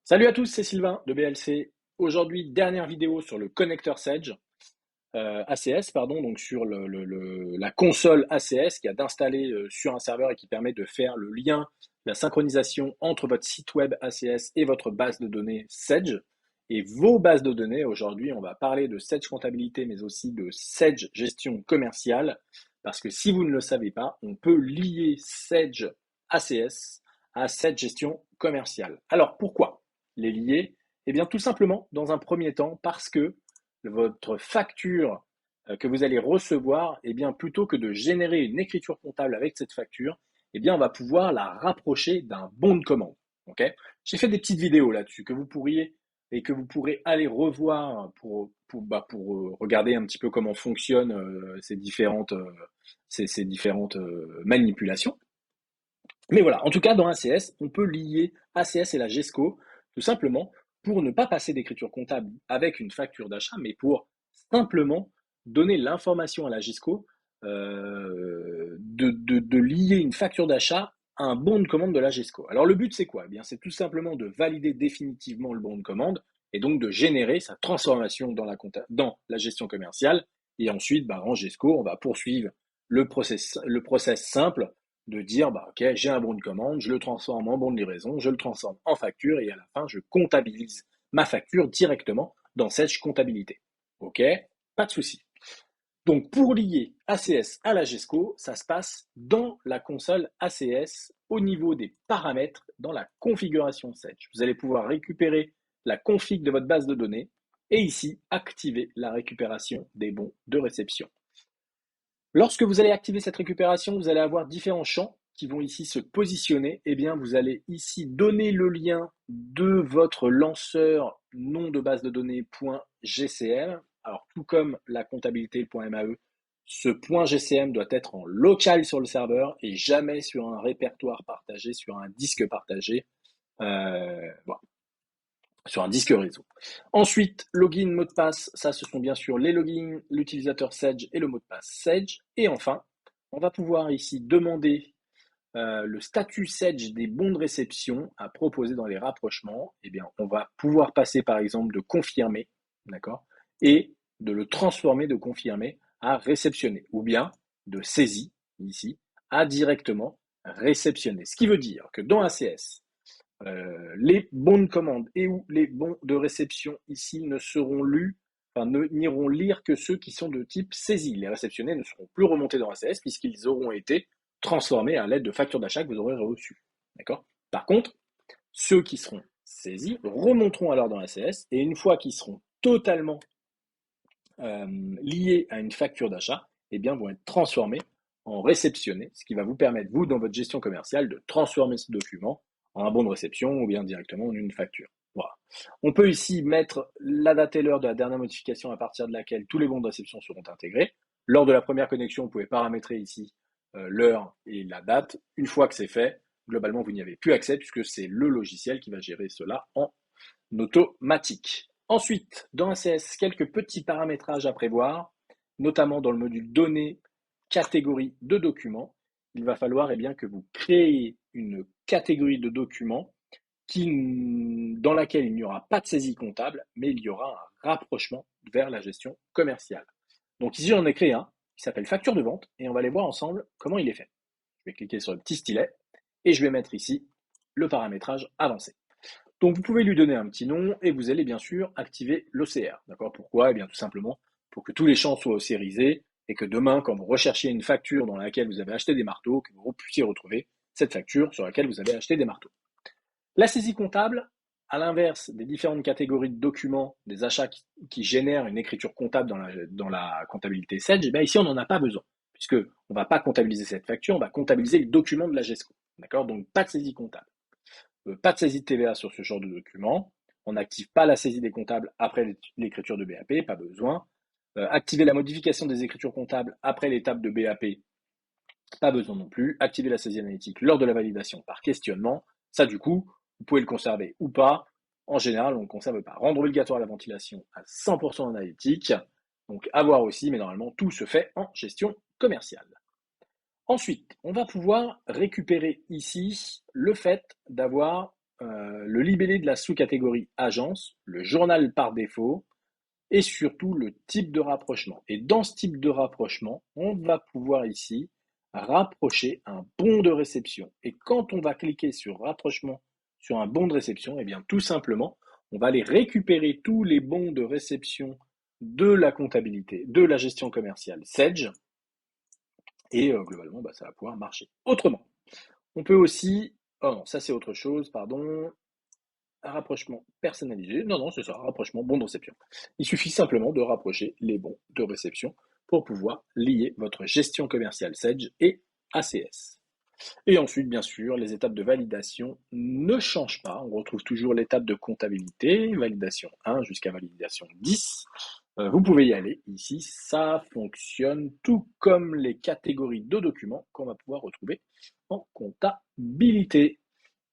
Salut à tous, c'est Sylvain de BLC. Aujourd'hui, dernière vidéo sur le connecteur Sedge, ACS, pardon, donc sur la console ACS qui a d'installer sur un serveur et qui permet de faire le lien, la synchronisation entre votre site web ACS et votre base de données Sedge. Et vos bases de données, aujourd'hui, on va parler de Sedge comptabilité, mais aussi de Sedge gestion commerciale, parce que si vous ne le savez pas, on peut lier Sedge ACS à Sedge gestion commerciale. Alors pourquoi les lier? Eh bien, tout simplement, dans un premier temps, parce que votre facture que vous allez recevoir, eh bien, plutôt que de générer une écriture comptable avec cette facture, eh bien, on va pouvoir la rapprocher d'un bon de commande. Okay, j'ai fait des petites vidéos là-dessus que vous pourriez et que vous pourrez aller revoir pour regarder un petit peu comment fonctionnent ces différentes manipulations. Mais voilà, en tout cas, dans ACS, on peut lier ACS et la GESCO, tout simplement, pour ne pas passer d'écriture comptable avec une facture d'achat, mais pour simplement donner l'information à la GESCO de lier une facture d'achat à un bon de commande de la GESCO. Alors le but, c'est quoi? Eh bien, c'est tout simplement de valider définitivement le bon de commande et donc de générer sa transformation dans la gestion commerciale. Et ensuite, en GESCO, on va poursuivre le process simple de dire, ok, j'ai un bon de commande, je le transforme en bon de livraison, je le transforme en facture et à la fin, je comptabilise ma facture directement dans Sedge comptabilité. Ok, pas de souci. Donc, pour lier ACS à la GESCO, ça se passe dans la console ACS au niveau des paramètres dans la configuration Sedge. Vous allez pouvoir récupérer la config de votre base de données et ici, activer la récupération des bons de réception. Lorsque vous allez activer cette récupération, vous allez avoir différents champs qui vont ici se positionner. Eh bien, vous allez ici donner le lien de votre lanceur nom de base de données .gcm. Alors, tout comme la comptabilité .mae, ce .gcm doit être en local sur le serveur et jamais sur un répertoire partagé, sur un disque partagé. Voilà, sur un disque réseau. Ensuite, login, mot de passe, ça ce sont bien sûr les logins, l'utilisateur Sedge et le mot de passe Sedge. Et enfin, on va pouvoir ici demander le statut Sedge des bons de réception à proposer dans les rapprochements. Eh bien, on va pouvoir passer par exemple de confirmer, d'accord, et de le transformer de confirmer à réceptionner, ou bien de saisi, ici, à directement réceptionner. Ce qui veut dire que dans ACS, les bons de commande et ou les bons de réception ici ne seront lus, enfin n'iront lire que ceux qui sont de type saisie. Les réceptionnés ne seront plus remontés dans ACS puisqu'ils auront été transformés à l'aide de factures d'achat que vous aurez reçues. D'accord? Par contre, ceux qui seront saisis remonteront alors dans ACS et une fois qu'ils seront totalement liés à une facture d'achat, eh bien vont être transformés en réceptionnés, ce qui va vous permettre, vous, dans votre gestion commerciale, de transformer ce document en un bon de réception ou bien directement en une facture. Voilà. On peut ici mettre la date et l'heure de la dernière modification à partir de laquelle tous les bons de réception seront intégrés. Lors de la première connexion, vous pouvez paramétrer ici l'heure et la date. Une fois que c'est fait, globalement, vous n'y avez plus accès puisque c'est le logiciel qui va gérer cela en automatique. Ensuite, dans ACS, quelques petits paramétrages à prévoir, notamment dans le module données, catégorie de documents. Il va falloir que vous créez une catégorie de documents dans laquelle il n'y aura pas de saisie comptable, mais il y aura un rapprochement vers la gestion commerciale. Donc ici, j'en ai créé un qui s'appelle facture de vente et on va aller voir ensemble comment il est fait. Je vais cliquer sur le petit stylet et je vais mettre ici le paramétrage avancé. Donc vous pouvez lui donner un petit nom et vous allez bien sûr activer l'OCR. D'accord? Pourquoi? Eh bien tout simplement pour que tous les champs soient océrisés et que demain, quand vous recherchiez une facture dans laquelle vous avez acheté des marteaux, que vous puissiez retrouver cette facture sur laquelle vous avez acheté des marteaux. La saisie comptable, à l'inverse des différentes catégories de documents, des achats qui génèrent une écriture comptable dans la comptabilité Sedge, ici on n'en a pas besoin, puisque on ne va pas comptabiliser cette facture, on va comptabiliser le document de la GESCO. D'accord? Donc pas de saisie comptable. Pas de saisie de TVA sur ce genre de document. On n'active pas la saisie des comptables après l'écriture de BAP, pas besoin. Activer la modification des écritures comptables après l'étape de BAP, pas besoin non plus. Activer la saisie analytique lors de la validation par questionnement. Ça, du coup, vous pouvez le conserver ou pas. En général, on ne le conserve pas. Rendre obligatoire la ventilation à 100% analytique. Donc, à voir aussi, mais normalement, tout se fait en gestion commerciale. Ensuite, on va pouvoir récupérer ici le fait d'avoir le libellé de la sous-catégorie agence, le journal par défaut et surtout le type de rapprochement. Et dans ce type de rapprochement, on va pouvoir ici rapprocher un bon de réception. Et quand on va cliquer sur rapprochement sur un bon de réception, eh bien tout simplement, on va aller récupérer tous les bons de réception de la comptabilité, de la gestion commerciale Sage, et globalement, bah, ça va pouvoir marcher. Autrement, on peut aussi, oh non, ça c'est autre chose, pardon, un rapprochement personnalisé, non, non, c'est ça, un rapprochement bon de réception. Il suffit simplement de rapprocher les bons de réception pour pouvoir lier votre gestion commerciale Sage et ACS. Et ensuite, bien sûr, les étapes de validation ne changent pas. On retrouve toujours l'étape de comptabilité, validation 1 jusqu'à validation 10. Vous pouvez y aller. Ici, ça fonctionne tout comme les catégories de documents qu'on va pouvoir retrouver en comptabilité.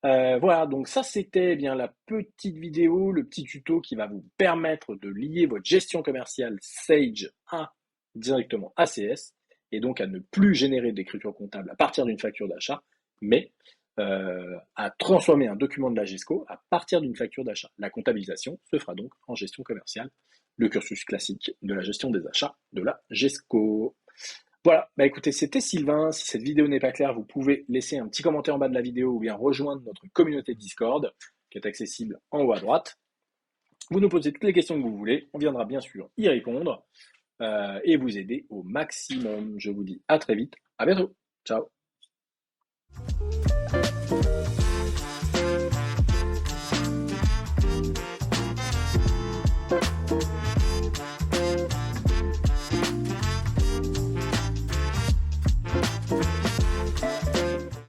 Voilà, donc ça c'était bien la petite vidéo, le petit tuto qui va vous permettre de lier votre gestion commerciale Sage à directement ACS et donc à ne plus générer d'écriture comptable à partir d'une facture d'achat, mais à transformer un document de la GESCO à partir d'une facture d'achat. La comptabilisation se fera donc en gestion commerciale, le cursus classique de la gestion des achats de la GESCO. Voilà, bah écoutez, c'était Sylvain. Si cette vidéo n'est pas claire, vous pouvez laisser un petit commentaire en bas de la vidéo ou bien rejoindre notre communauté Discord qui est accessible en haut à droite. Vous nous posez toutes les questions que vous voulez, on viendra bien sûr y répondre et vous aider au maximum. Je vous dis à très vite, à bientôt, ciao.